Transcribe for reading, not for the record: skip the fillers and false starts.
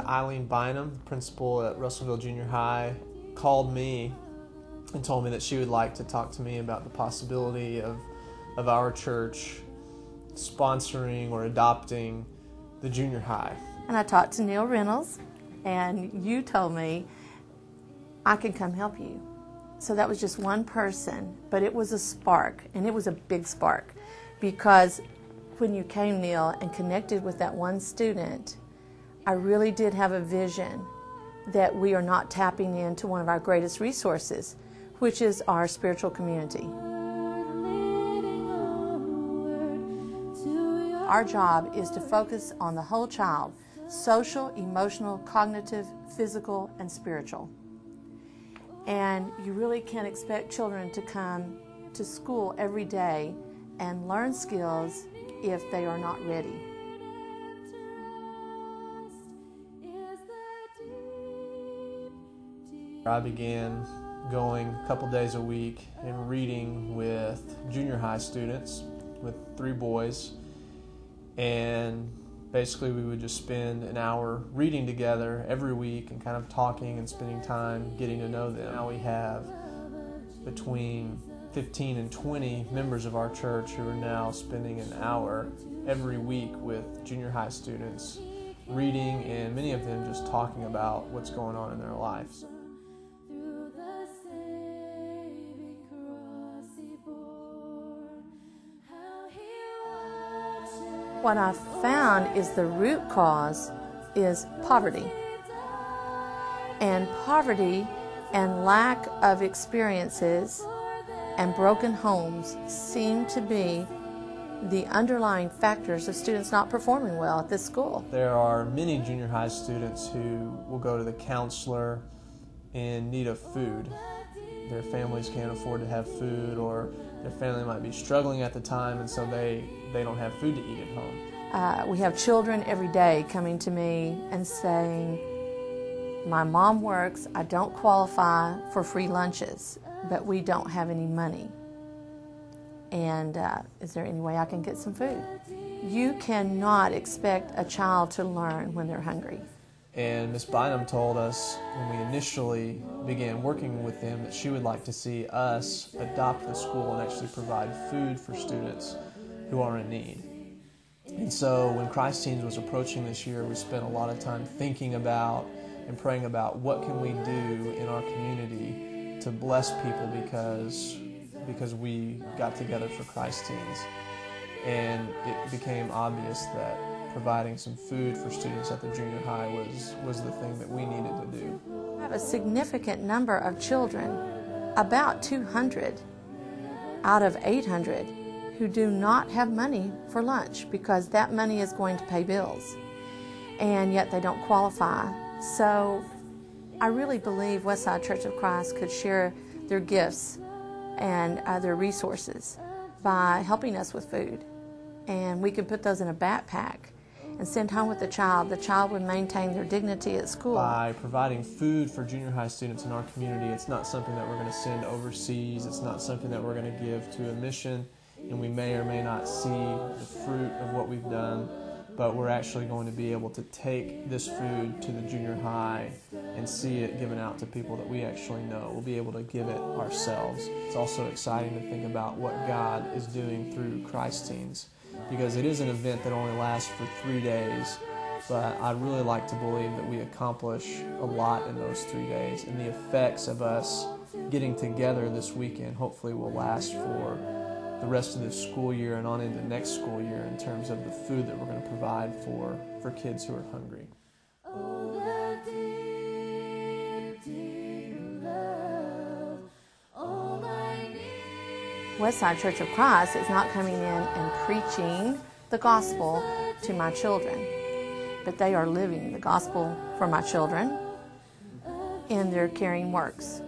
Eileen Bynum, principal at Russellville Junior High, called me and told me that she would like to talk to me about the possibility of our church sponsoring or adopting the junior high. And I talked to Neil Reynolds, and you told me I can come help you. So that was just one person, but it was a spark, and it was a big spark, because when you came, Neil, and connected with that one student, I really did have a vision that we are not tapping into one of our greatest resources, which is our spiritual community. Our job is to focus on the whole child, social, emotional, cognitive, physical, and spiritual. And you really can't expect children to come to school every day and learn skills if they are not ready. I began going a couple days a week and reading with junior high students, with 3 boys, and basically we would just spend an hour reading together every week and kind of talking and spending time getting to know them. Now we have between 15 and 20 members of our church who are now spending an hour every week with junior high students reading, and many of them just talking about what's going on in their lives. What I've found is the root cause is poverty. And poverty and lack of experiences and broken homes seem to be the underlying factors of students not performing well at this school. There are many junior high students who will go to the counselor in need of food. Their families can't afford to have food, or their family might be struggling at the time, and so they don't have food to eat at home. We have children every day coming to me and saying, my mom works, I don't qualify for free lunches, but we don't have any money. And is there any way I can get some food? You cannot expect a child to learn when they're hungry. And Ms. Bynum told us when we initially began working with them that she would like to see us adopt the school and actually provide food for students who are in need. And so when Christ Teens was approaching this year, we spent a lot of time thinking about and praying about what can we do in our community to bless people because we got together for Christ Teens. And it became obvious that providing some food for students at the junior high was the thing that we needed to do. We have a significant number of children, about 200 out of 800, who do not have money for lunch because that money is going to pay bills, and yet they don't qualify. So I really believe Westside Church of Christ could share their gifts and their resources by helping us with food. And we could put those in a backpack and send home with the child. The child would maintain their dignity at school. By providing food for junior high students in our community, it's not something that we're going to send overseas. It's not something that we're going to give to a mission, and we may or may not see the fruit of what we've done, but we're actually going to be able to take this food to the junior high and see it given out to people that we actually know. We'll be able to give it ourselves. It's also exciting to think about what God is doing through Christ Teens, because it is an event that only lasts for 3 days, but I'd really like to believe that we accomplish a lot in those 3 days, and the effects of us getting together this weekend hopefully will last for the rest of this school year and on into next school year in terms of the food that we're going to provide for kids who are hungry. Westside Church of Christ is not coming in and preaching the gospel to my children, but they are living the gospel for my children in their caring works.